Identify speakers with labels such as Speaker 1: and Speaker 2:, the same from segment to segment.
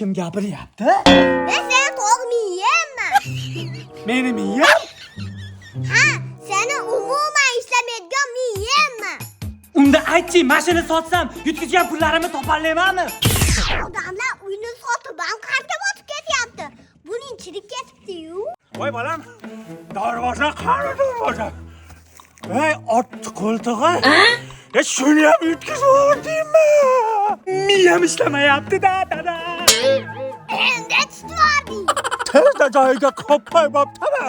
Speaker 1: kim gapiryapti?
Speaker 2: Men seni to'g'ri miyamman.
Speaker 1: Meni miyam?
Speaker 2: Ha, seni umuman ishlamaydigan miyamman.
Speaker 1: Unda aytchi, mashina sotsam, yutqizgan pullarimni toparlaymanmi?
Speaker 2: Odamlar uyni sotib bankrontga botib ketyapti. Buning chirib ketibdi-yu.
Speaker 1: Voy bolam, darvoza qani darvoza? Voy, ot qo'ltig'i. Shuni ham yutkizib yubordingmi? Miyam ishlamayapti-da, dada.
Speaker 2: Endi tutording.
Speaker 1: Tezda joyiga qo'yib bo'ptimi?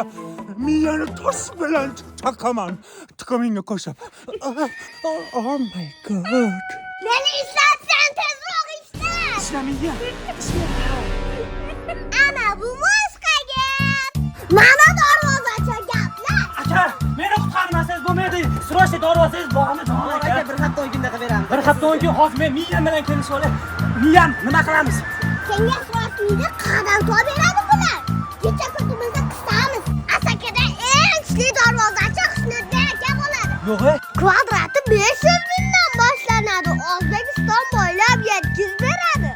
Speaker 1: Miyani tosh bilan chaqaman. Tuqumingga qo'shib. Oh my god.
Speaker 2: Meni ishlatsan tezroq ishla.
Speaker 1: Ishlamaydi.
Speaker 2: Ana bu boshqa gap. Mana darvozachi gaplar.
Speaker 1: Aka, meni qutqarmasangiz bo'lmaydi. Sroshni darvozangiz bormi?
Speaker 3: Aka, bir hafta 10 kunda qilib beramiz.
Speaker 1: Bir hafta 10 kun hozir men miyam bilan kelishib olay. Miyam, nima qilamiz?
Speaker 2: Senga Sroshni qadam to'b beradi bular. Kecha kundimizni qistamiz. Asakada eng kuchli darvozachi Xushnudbek aka bo'ladi.
Speaker 1: Yo'q-e.
Speaker 2: Kvadrati 500 mingdan boshlanadi. O'zbekiston bo'ylab yetkazib beradi.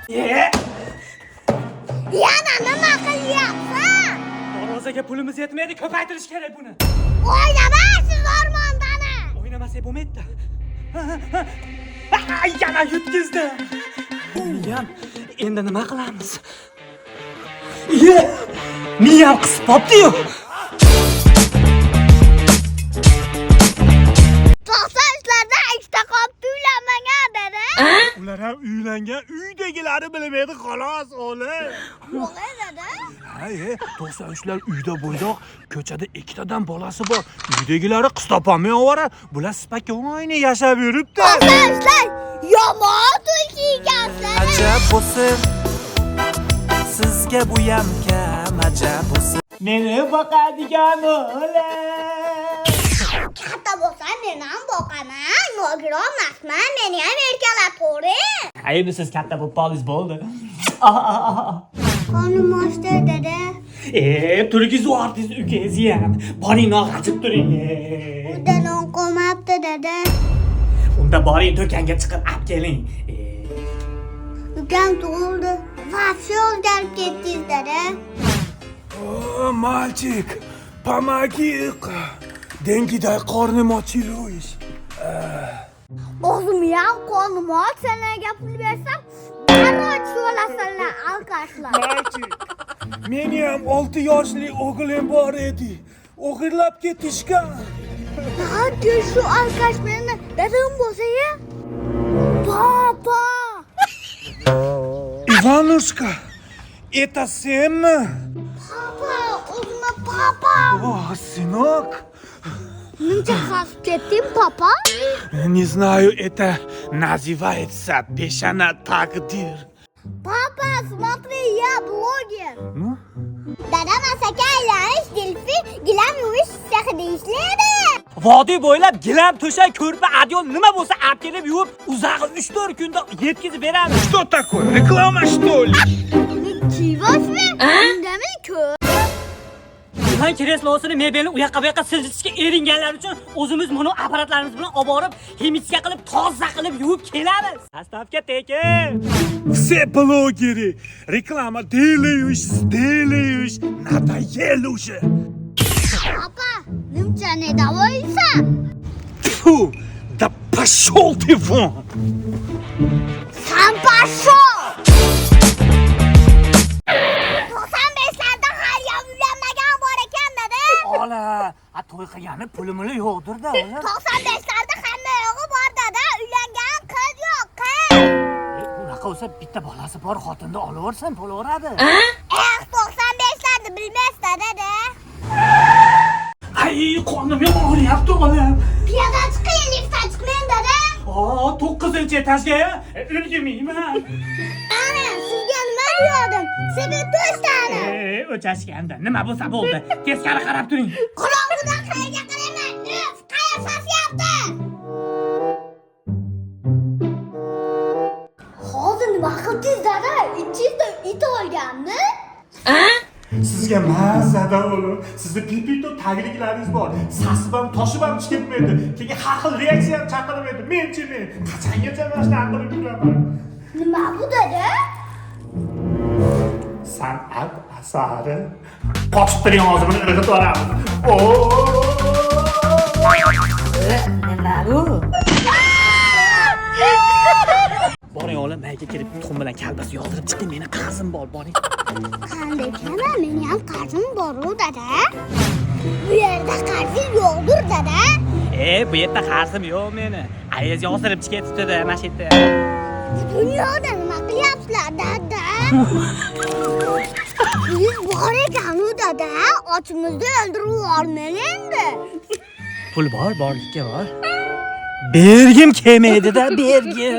Speaker 2: Yana nima qilyapsan?
Speaker 1: Darvozaga pulimiz yetmaydi, ko'paytirish kerak buni.
Speaker 2: O'ynamaysiz o'rmondani.
Speaker 1: O'ynamasak bo'lmaydi-da. Yana yutkizdi. Miyam, endi nima qilamiz? Miyam qisib qopti-yu.
Speaker 2: To'xtashlarda ikkita qopni uylanmagan dedi.
Speaker 1: Ular ham uylangan, uydagilari bilmaydi xolos, o'g'lim.
Speaker 2: Yo'q dedi.
Speaker 1: Hay, 93lar uyda bo'ydoq, ko'chada ikkitadan bolasi bor. Uydagilari qiz topolmay ovora, bular spokойно yashab yuribdi.
Speaker 2: To'xtashlar yomon to'y kiygansizlar.
Speaker 4: Ajab bo'lsin, sizga bu ham kam ajab bo'lsin.
Speaker 1: Meni boqadigan o'g'lim.
Speaker 2: Katta bo'lsa men ham boqaman. Nogironmasman, meni ham erkalab ko'ring.
Speaker 1: Endi siz katta bo'lib qolish bo'ldi.
Speaker 2: Qonim ochdi dedi.
Speaker 1: Turkiz artist ukasi ham. Boring noqachib turing.
Speaker 2: Uyda non qolmabdi dedi.
Speaker 1: Unda boring do'konga chiqib olib keling.
Speaker 2: Ukam tug'ildi. Vafsha o'zgarib ketdingiz dedi.
Speaker 5: О, мальчик, помоги! Деньги дай, qornim ochiluvich.
Speaker 2: O'zim ham qonim och, senga pul bersam, darrov cho'lasanlar alkashlar.
Speaker 5: Mальчик, meni ham 6 yoshli o'g'lim bor edi. O'g'irlab ketishgan.
Speaker 2: Hadi shu alkash meni dadam bo'lsa-ya. Papa!
Speaker 5: Ivanushka, это senmi?
Speaker 2: Papa, o'zimni papa.
Speaker 5: О, сынок.
Speaker 2: Muncha xasib ketding, papa?
Speaker 5: Не знаю, это называется пешана тaqdir.
Speaker 2: Papa, смотри, я блогер.
Speaker 5: Ну?
Speaker 2: Dadam asaka aylanish, delfin, gilam yuvish sexida ishlaydi.
Speaker 1: Vodiy bo'ylab gilam, to'shak, ko'rpa, adyol nima bo'lsa olib kelib yuvib, uzog'i 3-4 kunda yetkazib beramiz.
Speaker 5: Что такое? Реклама, что ли?
Speaker 2: Chivosmi? Undami ko'p.
Speaker 1: Divan kreslosini mebelni u yoqqa bu yoqqa siljitishga eringanlar uchun o'zimiz buni apparatlarimiz bilan olib borib, ximическа qilib, toza qilib yuvib kelamiz. Zastavka tekin.
Speaker 5: Все блогеры. Реклама делаешь. Надоело уже.
Speaker 2: Papa, nimcha ne davoysan?
Speaker 5: Фу, да пошел ты вон.
Speaker 2: Sen pashol! 95larda har yam uylanmagan bor ekan dedi.
Speaker 1: Ola, to'y qilgani pulimni yo'qdir-da.
Speaker 2: 95larda hamma yo'g'i bor dedi. Uylangan qiz yo'q, qiz.
Speaker 1: Unaqa bo'lsa bitta bolasi bor xotinni olaversin, bo'laveradi.
Speaker 2: 95larda bilmasdi dedi.
Speaker 1: Ay, qonim ham og'riyapti olam.
Speaker 2: Piyoda chiqing, liftdan chiqmang dedi.
Speaker 1: 9-chi etajga ulgurmayman.
Speaker 2: Ana, sizga nima deyodim? Seni to'shtani.
Speaker 1: O'chashganda nima bo'lsa bo'ldi. Teskari qarab turing.
Speaker 2: Qorong'udan qayerga qarayman? Qayer sasiyapti? Hozir nima qildingiz, dada? Ichingizda it olganmi?
Speaker 5: Sizga mazada o'g'lim. Sizning pipito tagliklaringiz bor. Sasib ham toshib ham chiqmaydi. Keyin har xil reaksiya ham chaqirmaydi. Men qachongacha mana shunaqa qilib yuraman?
Speaker 2: Nima bu dada?
Speaker 5: san'at asari. Qochib turing og'zimni irg'itib yuboramiz.
Speaker 1: Nima bu? Boring o'g'lim, mayga kirib tuxum bilan kalbas yozdirib chiqing, meni qarzim bor, boring.
Speaker 2: Qanday qilaman? Meni ham qarzim bor-ku, dada. Bu yerda qarzing yo'qdir, dada.
Speaker 1: Bu yerda qarzim yo'q meni. Ayaz yozdirib chiqyapti-da, mana shu yerda.
Speaker 2: Dunyoda nima qilyapsizlar, dada? Siz bor ekan-ku, dada. Ochimizni o'ldirib yubormang endi.
Speaker 1: Pul bor, borlikka bor. Bergim kelmaydi-da, bergim.